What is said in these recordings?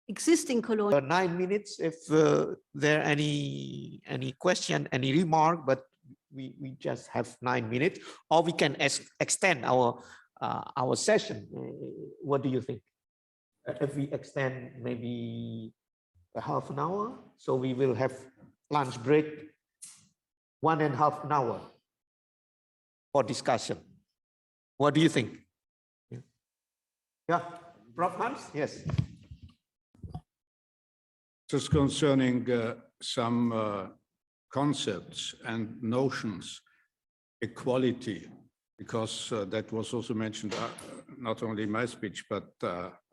existing colonial. 9 minutes if there are any question, any remark, but we just have 9 minutes, or we can extend our session. What do you think? If we extend maybe a half an hour, so we will have lunch break 1.5 hours for discussion. What do you think? Yeah, Prof. Hans? Yes. Just concerning some concepts and notions, equality, because that was also mentioned not only in my speech, but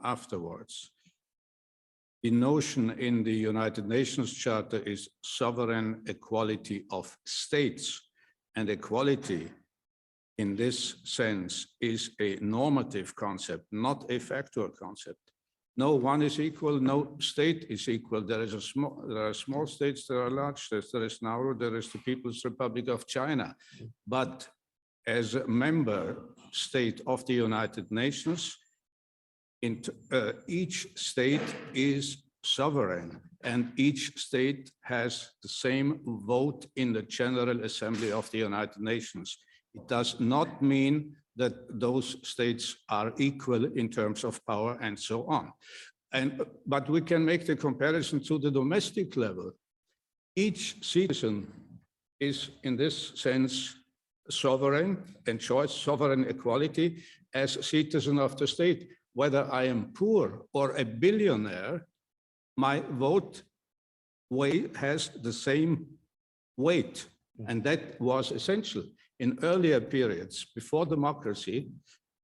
afterwards. The notion in the United Nations Charter is sovereign equality of states, and equality in this sense is a normative concept, not a factual concept. No one is equal, no state is equal. There are small states, there are large states, there is Nauru, there is the People's Republic of China. But as a member state of the United Nations, each state is sovereign, and each state has the same vote in the General Assembly of the United Nations. It does not mean that those states are equal in terms of power and so on. But we can make the comparison to the domestic level. Each citizen is, in this sense, sovereign, enjoys sovereign equality as a citizen of the state. Whether I am poor or a billionaire, my vote has the same weight, and that was essential. In earlier periods, before democracy,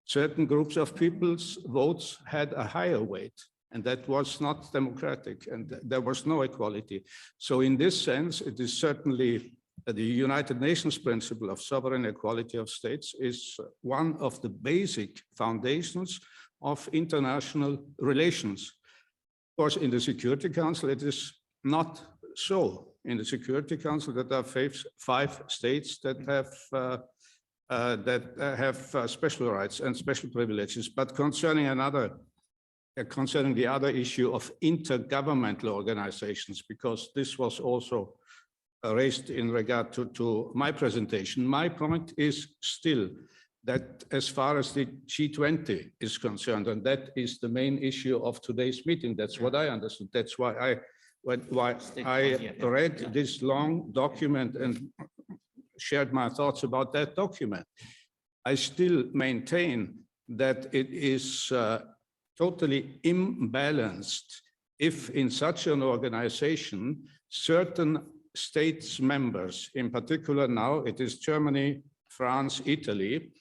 certain groups of people's votes had a higher weight, and that was not democratic, and there was no equality. So in this sense, it is certainly the United Nations principle of sovereign equality of states is one of the basic foundations of international relations. Of course, in the Security Council, it is not so. In the Security Council, that are 5 states that have special rights and special privileges. But concerning the other issue of intergovernmental organizations, because this was also raised in regard to my presentation, my point is still that as far as the G20 is concerned, and that is the main issue of today's meeting, that's what I understood. That's why I read this long document and shared my thoughts about that document. I still maintain that it is totally imbalanced if in such an organization, certain states members, in particular now it is Germany, France, Italy,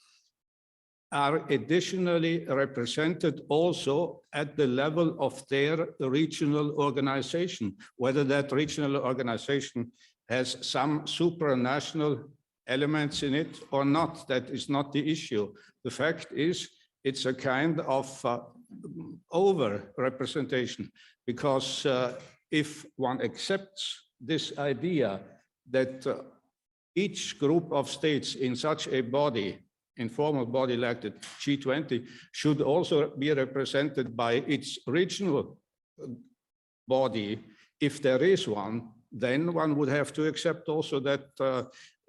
are additionally represented also at the level of their regional organization, whether that regional organization has some supranational elements in it or not. That is not the issue. The fact is, it's a kind of over-representation, because if one accepts this idea that each group of states in such a body, informal body like the G20, should also be represented by its regional body, if there is one, then one would have to accept also that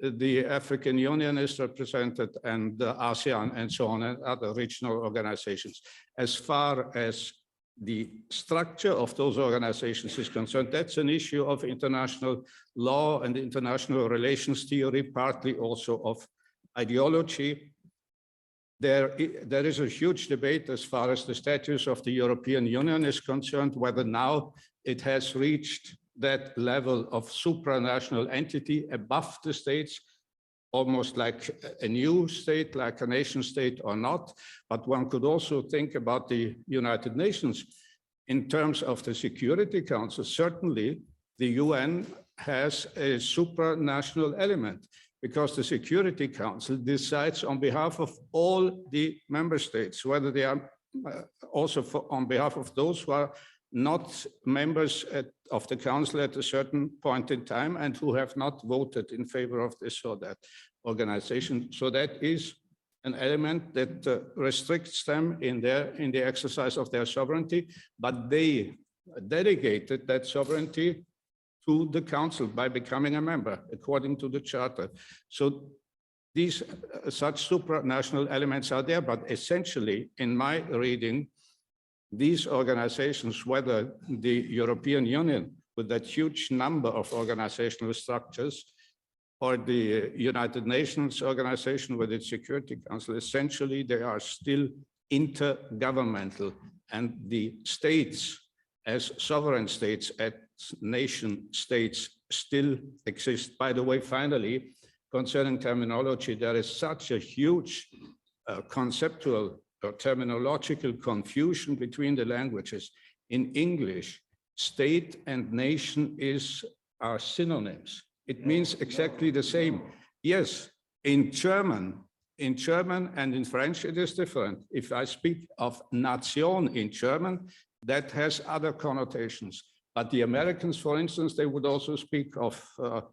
the African Union is represented, and ASEAN and so on, and other regional organizations. As far as the structure of those organizations is concerned, that's an issue of international law and international relations theory, partly also of ideology. There is a huge debate as far as the status of the European Union is concerned, whether now it has reached that level of supranational entity above the states, almost like a new state, like a nation state or not. But one could also think about the United Nations in terms of the Security Council. Certainly, the UN has a supranational element, because the Security Council decides on behalf of all the member states, whether they are also on behalf of those who are not members of the Council at a certain point in time and who have not voted in favor of this or that organization. So that is an element that restricts them in the exercise of their sovereignty, but they delegated that sovereignty to the council by becoming a member, according to the charter. So these such supranational elements are there, but essentially, in my reading, these organizations, whether the European Union with that huge number of organizational structures, or the United Nations organization with its Security Council, essentially they are still intergovernmental, and the states as sovereign states, as nation states still exist. By the way, finally, concerning terminology, there is such a huge conceptual or terminological confusion between the languages. In English, state and nation are synonyms. It means exactly the same. Yes, in German and in French, it is different. If I speak of Nation in German, that has other connotations. But the Americans, for instance, they would also speak for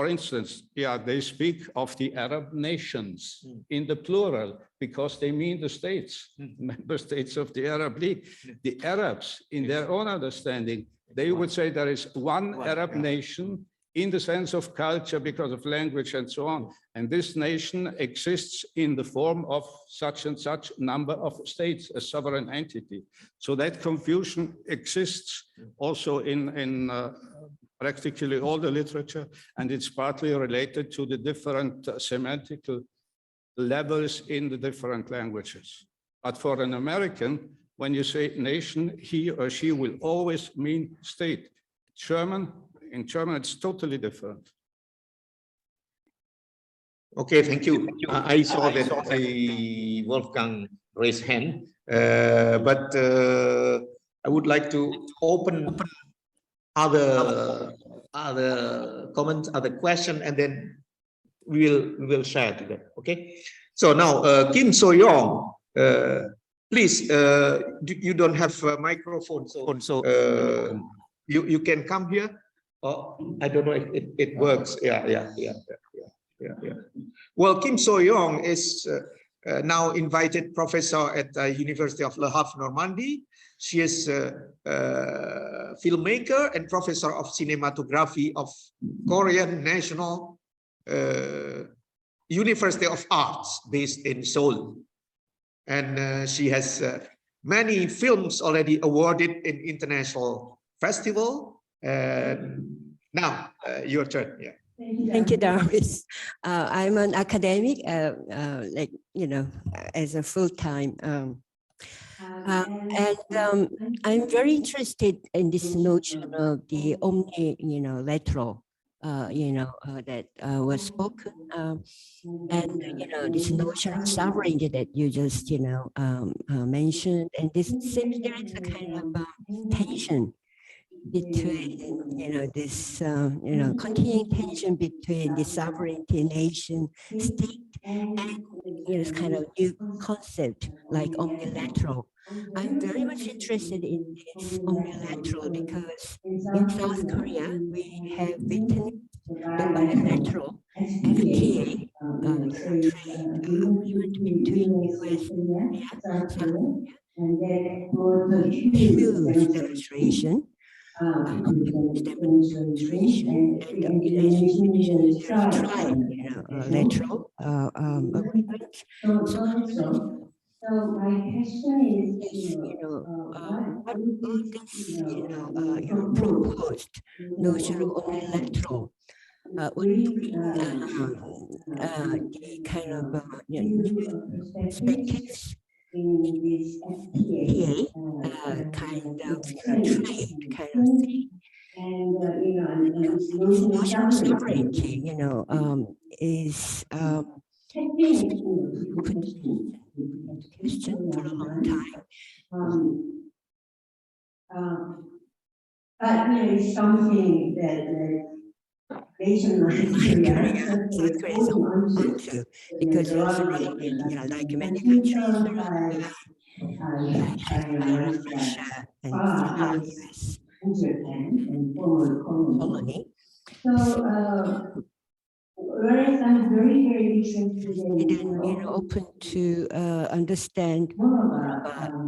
instance, they speak of the Arab nations in the plural, because they mean the states, member states of the Arab League. The Arabs, in their own understanding, they would say there is one Arab nation in the sense of culture, because of language and so on. And this nation exists in the form of such and such number of states, a sovereign entity. So that confusion exists also in practically all the literature, and it's partly related to the different semantic levels in the different languages. But for an American, when you say nation, he or she will always mean state. In German, it's totally different. Okay, thank you. I saw that Wolfgang raised hand, but I would like to open other comments, other question, and then we will share together. Okay. So now, Kim So-young, please. You don't have a microphone, so you can come here. Oh, I don't know if it works. Yeah. Well, Kim So-young is now invited professor at the University of Le Havre, Normanday. She is a filmmaker and professor of cinematography of Korean National University of Arts based in Seoul. And she has many films already awarded in international festival. Now, your turn. Yeah. Thank you, Darwis. I'm an academic, as a full-time. I'm very interested in this notion of the omnilateral, that was spoken, and this notion of sovereignty that you just, mentioned, and this seems there is a kind of tension between, this, continuing tension between the sovereignty, nation, state, and this kind of new concept like omnilateral. I'm very much interested in this omnilateral because in South Korea, we have witnessed the bilateral FTA, trade agreement between US and South Korea, and huge demonstration. Demonstration, and as you mentioned, there's trilateral agreement. So my question is, what would this, your proposed notion of omnilateral would bring the kind of new perspectives in this FTA kind of trade kind of thing. And this notion of sovereignty, is has been put into question for a long time. But it's something that South Korea is onto, because usually, like many countries around China, Russia, and US, and former colony. So Whereas I'm very, very interested in, open to understand more about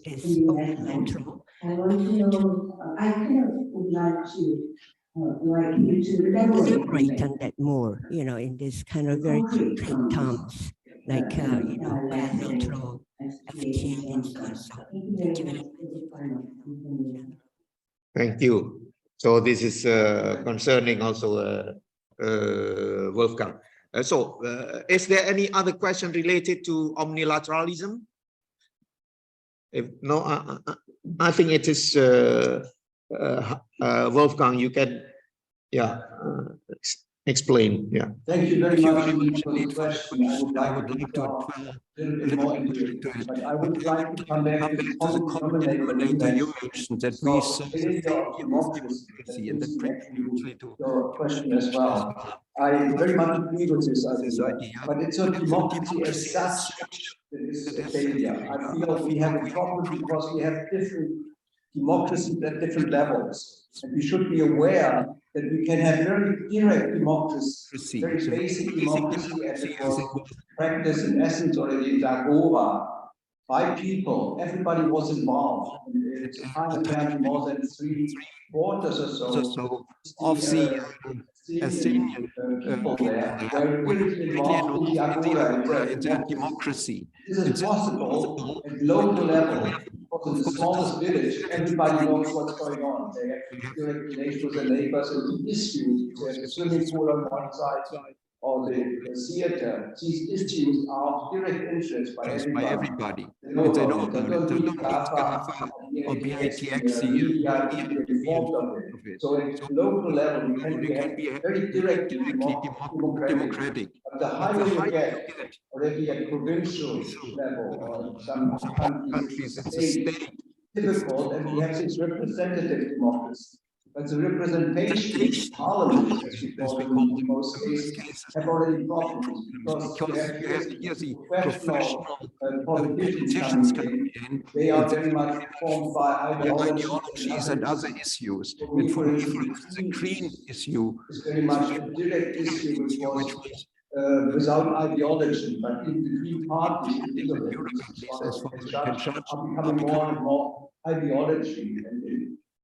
this omnilateral. I want to know, I kind of would like to you to elaborate on that more, in this kind of very concrete terms, like, bilateral, FTA, and so on. So, thank you very much. Thank you. So this is concerning also Wolfgang. Is there any other question related to omnilateralism? If no, I think it is Wolfgang. You can, explain. Yeah. Thank you very much for the question. I would like to dwell a little bit more into it, but I would like to come back to the common denominator you mentioned, that we serve the democracy, and that brings me actually to your question as well. I very much agree with this idea, but it's not democracy as such that is a failure. I feel we have a problem because we have different democracies at different levels, and we should be aware that we can have very direct democracy, very basic democracy as it was practiced in essence already in Agora by people. Everybody was involved. And it's apparently more than 3/4 or so of the Estonian people there were really involved in the Agora, in their democracy. This is possible at local level. In the smallest village, everybody knows what's going on. They have direct relation with the neighbors and the issues. There's a swimming pool on one side or the theater. These issues are of direct interest by everybody. They know about it. They don't need GAFA or BITX media to be informed of it. So at local level, we can be very directly democratic. But the higher you get, already at provincial level or in some countries, it's a state, difficult, and we have this representative democracy. But the representation, parliament, as we call them in most cases, have already problems because you have the professional politicians coming in. They are very much formed by ideologies and other issues. And for me, for instance, the green issue is very much a direct issue which was without ideology, but in the Green Party, are becoming more and more ideology. And in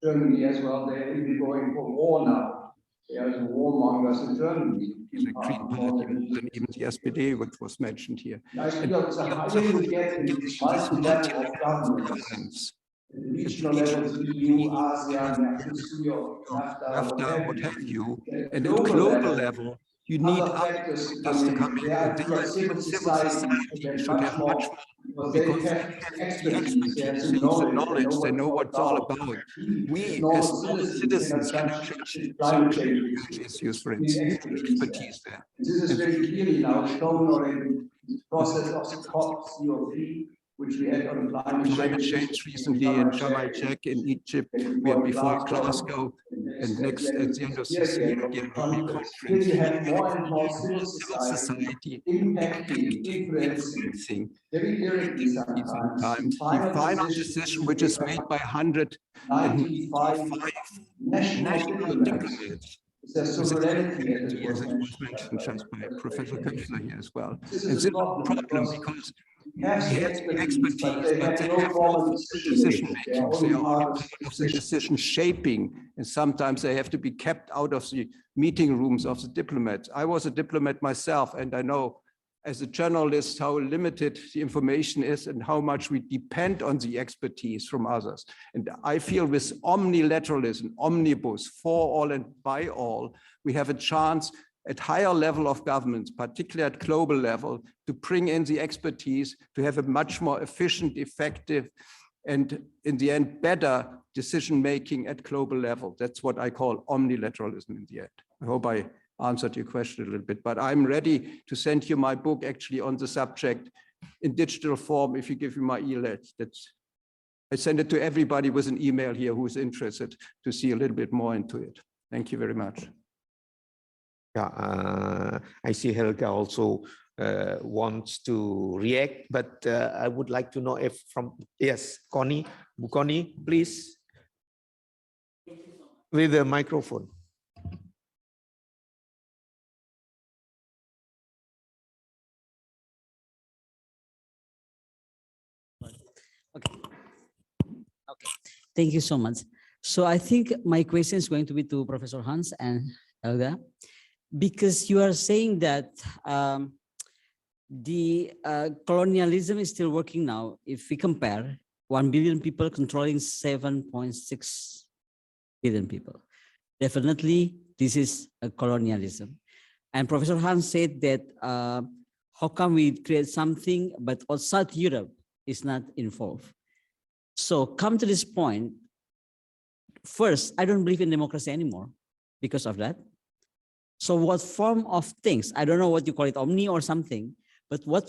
Germany as well, they're even going for war now. There are warmongers in Germany. The Green Party, and even the SPD, which was mentioned here. I feel the higher you get in this multi-level of governance, regional levels, EU, ASEAN, Mercosur, NAFTA, what have you, and at global level, you need other actors to come in. There, civil society should have much more, because they have the expertise, they have the knowledge, they know what it's all about. We, as citizens, cannot change climate change issues, for instance, expertise there. This is very clearly now shown already in the process of the COP, which we had on climate change recently in Sharm el-Sheikh in Egypt. We had before Glasgow, and next at the end of this year, the European conference. We have more and more civil society impacting, influencing very directly sometimes. The final decision, which is made by 195 national diplomats. There's sovereignty, as it was mentioned just by Professor Köchler here as well. This is a problem because we have the expertise, but they have no decision making. They are only part of the decision shaping, and sometimes they have to be kept out of the meeting rooms of the diplomats. I was a diplomat myself, and I know as a journalist how limited the information is and how much we depend on the expertise from others. And I feel with omnilateralism, omnibus, for all and by all, we have a chance at higher level of governments, particularly at global level, to bring in the expertise, to have a much more efficient, effective, and in the end, better decision-making at global level. That's what I call omnilateralism in the end. I hope I answered your question a little bit, but I'm ready to send you my book actually on the subject in digital form if you give me my email. I send it to everybody with an email here who's interested to see a little bit more into it. Thank you very much. Yeah, I see Helga also wants to react, but I would like to know if yes, Connie, please, with the microphone. Thank you so much. So I think my question is going to be to Professor Hans and Helga, because you are saying that the colonialism is still working now. If we compare 1 billion people controlling 7.6 billion people, definitely this is a colonialism. And Professor Hans said that how come we create something but outside Europe is not involved? So come to this point. First, I don't believe in democracy anymore because of that. So what form of things, I don't know what you call it, omni or something, but what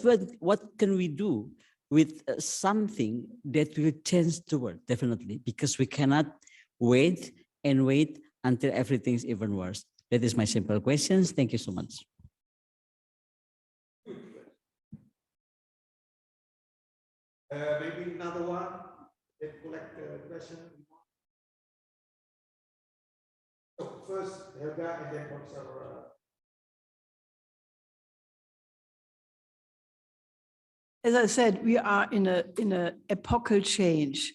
can we do with something that will change the world? Definitely, because we cannot wait and wait until everything is even worse. That is my simple questions. Thank you so much. Maybe another one. Let's collect the question. So first, Helga, and then Professor. As I said, we are in a epochal change,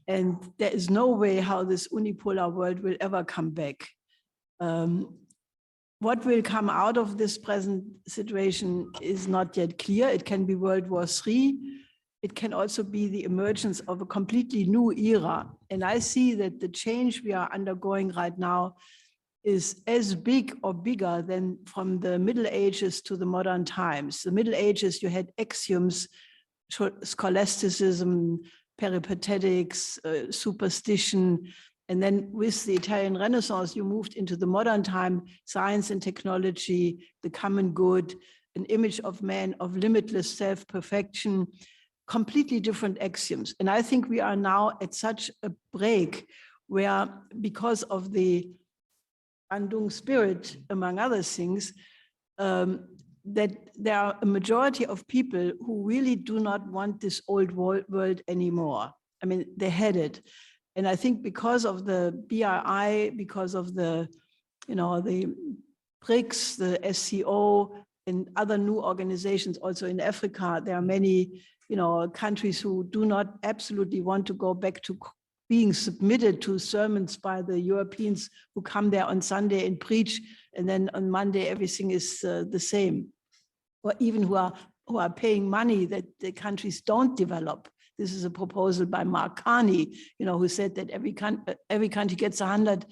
and there is no way how this unipolar world will ever come back. What will come out of this present situation is not yet clear. It can be World War III. It can also be the emergence of a completely new era. And I see that the change we are undergoing right now is as big or bigger than from the Middle Ages to the modern times. The Middle Ages, you had axioms, scholasticism, peripatetics, superstition. And then with the Italian Renaissance, you moved into the modern time, science and technology, the common good, an image of man of limitless self-perfection, completely different axioms. And I think we are now at such a break where, because of the Bandung spirit, among other things, that there are a majority of people who really do not want this old world anymore. I mean, they had it. And I think because of the BRI, because of the, the BRICS, the SCO, and other new organizations also in Africa, there are many, countries who do not absolutely want to go back to being submitted to sermons by the Europeans who come there on Sunday and preach, and then on Monday everything is the same. Or even who are paying money that the countries don't develop. This is a proposal by Mark Carney, who said that every country gets 100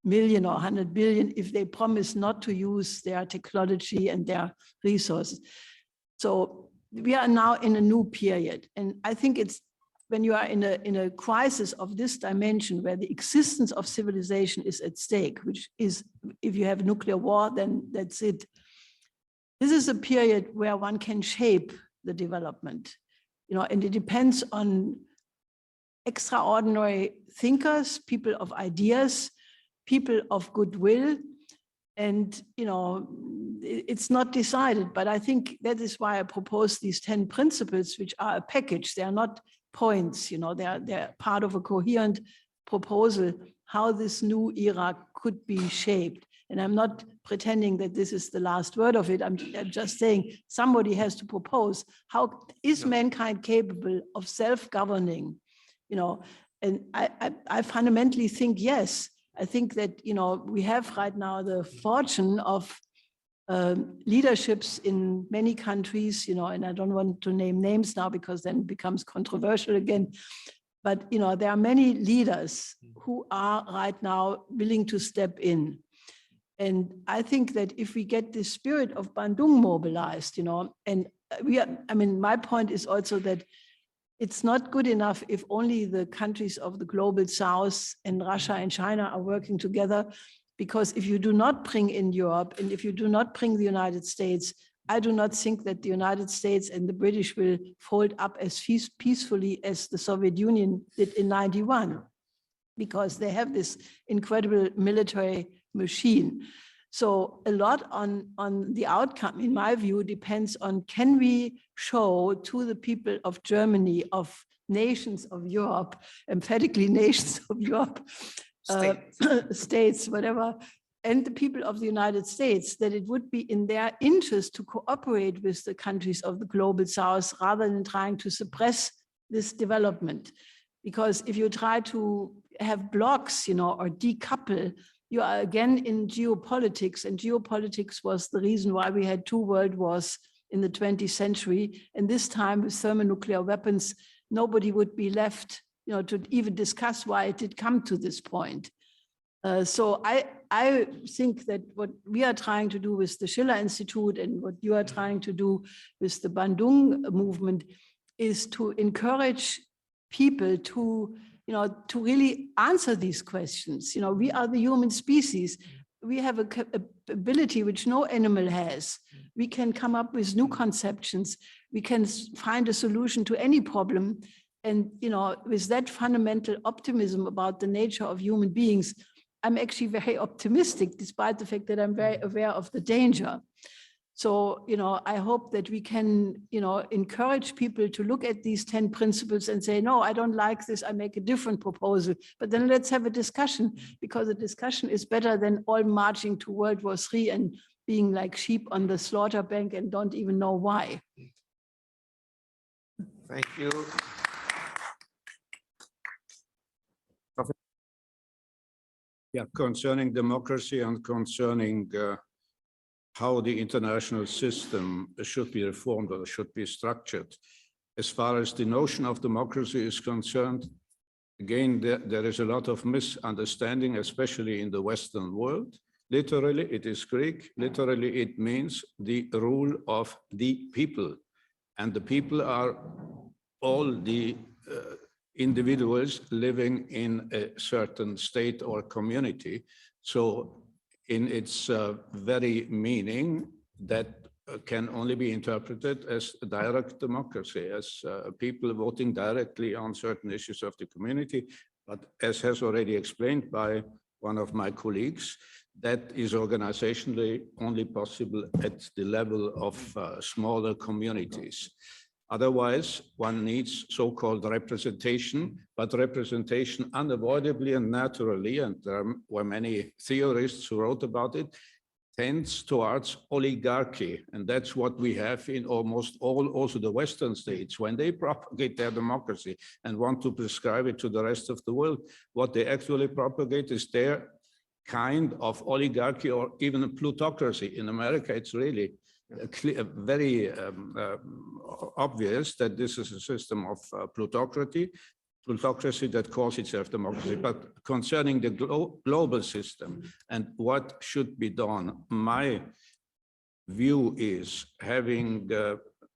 million or 100 billion if they promise not to use their technology and their resources. So we are now in a new period. And I think it's when you are in a crisis of this dimension where the existence of civilization is at stake, which is, if you have nuclear war, then that's it. This is a period where one can shape the development, and it depends on extraordinary thinkers, people of ideas, people of goodwill. And, it's not decided, but I think that is why I propose these 10 principles, which are a package. They are not points, they're part of a coherent proposal, how this new era could be shaped. And I'm not pretending that this is the last word of it. I'm just saying somebody has to propose, how is mankind capable of self-governing, and I fundamentally think, yes. I think that, we have right now the fortune of leaderships in many countries, and I don't want to name names now because then it becomes controversial again. But, there are many leaders who are right now willing to step in. And I think that if we get the spirit of Bandung mobilized, and my point is also that it's not good enough if only the countries of the global South and Russia and China are working together, because if you do not bring in Europe and if you do not bring the United States, I do not think that the United States and the British will fold up as peacefully as the Soviet Union did in '91, because they have this incredible military machine. So a lot on the outcome, in my view, depends on, can we show to the people of Germany, of nations of Europe, emphatically nations of Europe, states, whatever, and the people of the United States, that it would be in their interest to cooperate with the countries of the global South rather than trying to suppress this development. Because if you try to have blocks, you know, or decouple, you are again in geopolitics, and geopolitics was the reason why we had 2 world wars in the 20th century. And this time with thermonuclear weapons, nobody would be left, you know, to even discuss why it did come to this point. So I think that what we are trying to do with the Schiller Institute and what you are trying to do with the Bandung movement is to encourage people to, you know, to really answer these questions. You know, we are the human species. We have a ability which no animal has. We can come up with new conceptions. We can find a solution to any problem. And, you know, with that fundamental optimism about the nature of human beings, I'm actually very optimistic, despite the fact that I'm very aware of the danger. So, you know, I hope that we can, you know, encourage people to look at these 10 principles and say, no, I don't like this, I make a different proposal. But then let's have a discussion, because a discussion is better than all marching to World War III and being like sheep on the slaughter bank and don't even know why. Thank you. Yeah, concerning democracy and concerning how the international system should be reformed or should be structured. As far as the notion of democracy is concerned, again, there is a lot of misunderstanding, especially in the Western world. Literally, it is Greek. Literally, it means the rule of the people. And the people are all the individuals living in a certain state or community. So in its very meaning, that can only be interpreted as direct democracy, as people voting directly on certain issues of the community. But as has already explained by one of my colleagues, that is organizationally only possible at the level of smaller communities. Otherwise, one needs so-called representation, but representation unavoidably and naturally, and there were many theorists who wrote about it, tends towards oligarchy. And that's what we have in almost all, also the Western states. When they propagate their democracy and want to prescribe it to the rest of the world, what they actually propagate is their kind of oligarchy or even a plutocracy. In America, it's really very obvious that this is a system of plutocracy that calls itself democracy. But concerning the global system and what should be done, my view is, having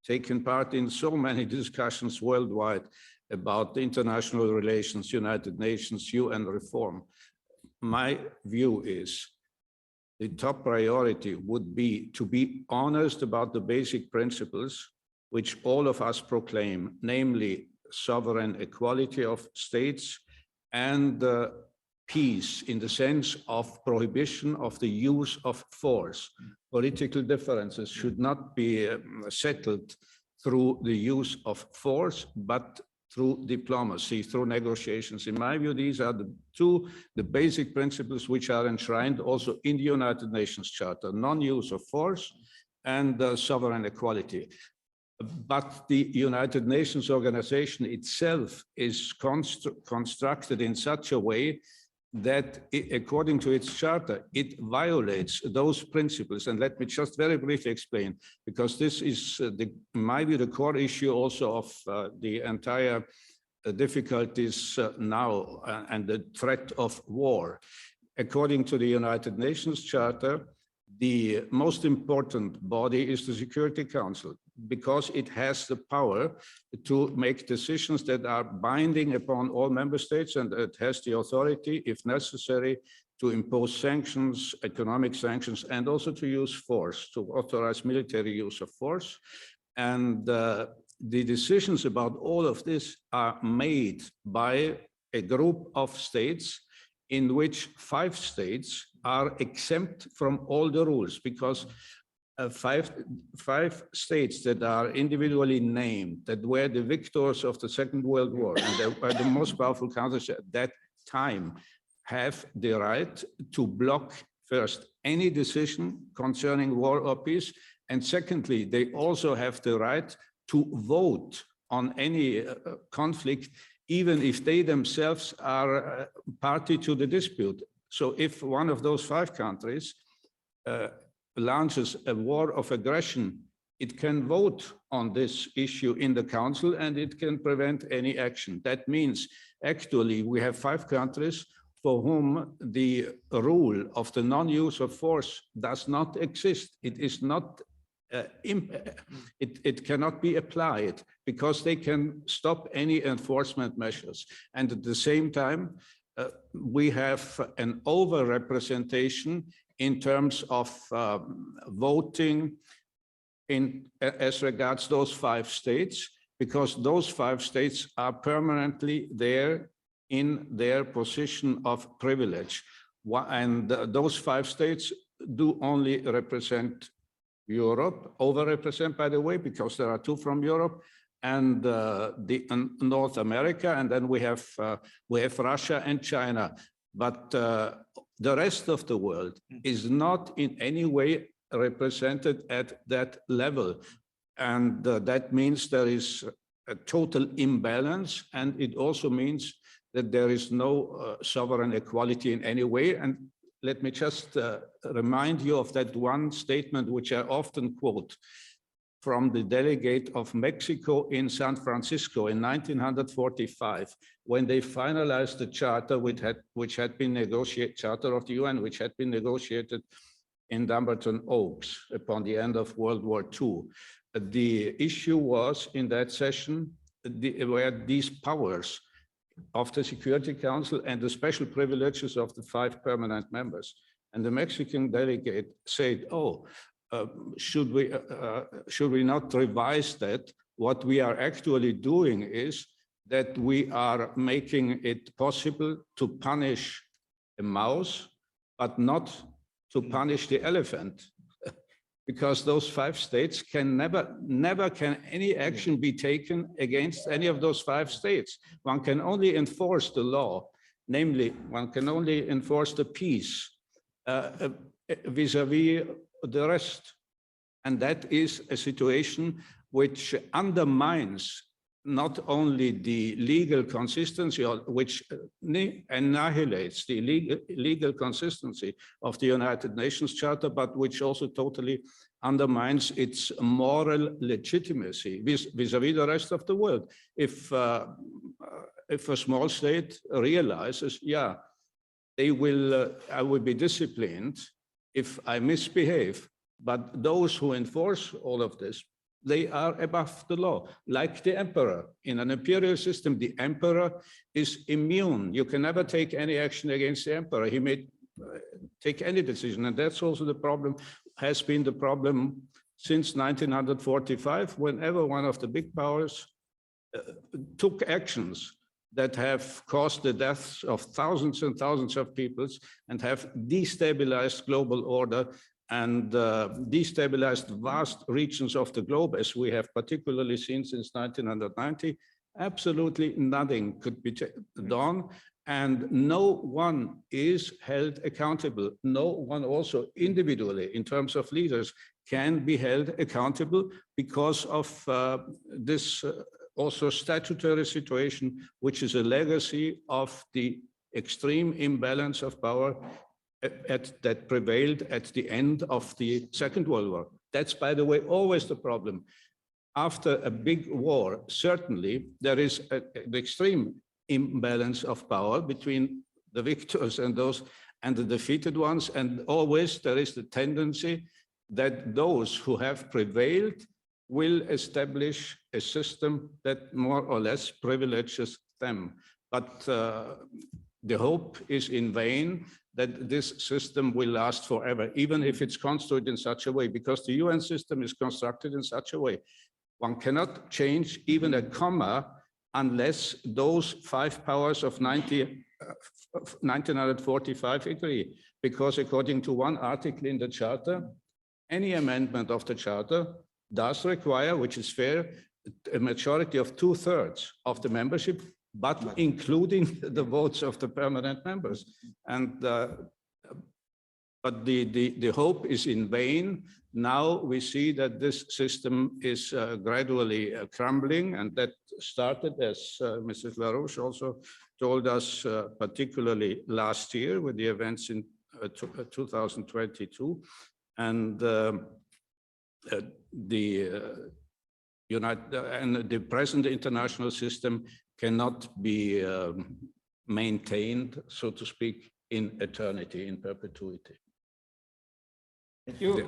taken part in so many discussions worldwide about international relations, United Nations, UN reform, my view is the top priority would be to be honest about the basic principles which all of us proclaim, namely sovereign equality of states and peace in the sense of prohibition of the use of force. Political differences should not be settled through the use of force, but through diplomacy, through negotiations. In my view, these are the basic principles which are enshrined also in the United Nations Charter: non-use of force and sovereign equality. But the United Nations organization itself is constructed in such a way that, according to its charter, it violates those principles. And let me just very briefly explain, because this is, in my view, the core issue also of the entire difficulties now and the threat of war. According to the United Nations Charter, the most important body is the Security Council, because it has the power to make decisions that are binding upon all member states, and it has the authority, if necessary, to impose sanctions, economic sanctions, and also to use force, to authorize military use of force. And the decisions about all of this are made by a group of states, in which 5 states are exempt from all the rules, because five states that are individually named, that were the victors of the Second World War and they were the most powerful countries at that time, have the right to block first any decision concerning war or peace, and secondly, they also have the right to vote on any conflict even if they themselves are party to the dispute. So if one of those 5 countries launches a war of aggression, it can vote on this issue in the Council and it can prevent any action. That means actually we have 5 countries for whom the rule of the non-use of force does not exist. It is not, it cannot be applied because they can stop any enforcement measures. And at the same time, we have an overrepresentation in terms of voting as regards those 5 states, because those 5 states are permanently there in their position of privilege. And those 5 states do only represent Europe, overrepresent, by the way, because there are 2 from Europe, and North America, and then we have Russia and China. But the rest of the world is not in any way represented at that level. And that means there is a total imbalance, and it also means that there is no sovereign equality in any way. And let me just remind you of that one statement which I often quote from the delegate of Mexico in San Francisco in 1945, when they finalized the charter which had been negotiated, Charter of the UN, which had been negotiated in Dumbarton Oaks upon the end of World War II. The issue was in that session where these powers of the Security Council and the special privileges of the 5 permanent members. And the Mexican delegate said, oh, should we not revise that? What we are actually doing is that we are making it possible to punish a mouse, but not to punish the elephant, because those 5 states can never can any action be taken against any of those 5 states. One can only enforce the law, namely, one can only enforce the peace vis-a-vis the rest. And that is a situation which undermines not only the legal consistency, which annihilates the legal consistency of the United Nations Charter, but which also totally undermines its moral legitimacy vis-a-vis the rest of the world. If a small state realizes, yeah, I will be disciplined if I misbehave, but those who enforce all of this, they are above the law, like the emperor. In an imperial system, the emperor is immune. You can never take any action against the emperor. He may take any decision. And that's also the problem, has been the problem since 1945, whenever one of the big powers took actions that have caused the deaths of thousands and thousands of peoples and have destabilized global order and destabilized vast regions of the globe, as we have particularly seen since 1990, absolutely nothing could be done, and no one is held accountable. No one also individually, in terms of leaders, can be held accountable because of this also statutory situation, which is a legacy of the extreme imbalance of power that prevailed at the end of the Second World War. That's, by the way, always the problem. After a big war, certainly there is an extreme imbalance of power between the victors and those and the defeated ones, and always there is the tendency that those who have prevailed will establish a system that more or less privileges them. But the hope is in vain that this system will last forever, even if it's constructed in such a way, because the UN system is constructed in such a way. One cannot change even a comma unless those 5 powers of 1945 agree, because according to one article in the Charter, any amendment of the Charter does require, which is fair, a majority of 2/3 of the membership, but including the votes of the permanent members. And But the hope is in vain. Now we see that this system is gradually crumbling, and that started, as Mrs. LaRouche also told us, particularly last year with the events in 2022. And the present international system cannot be maintained, so to speak, in eternity, in perpetuity. Thank you.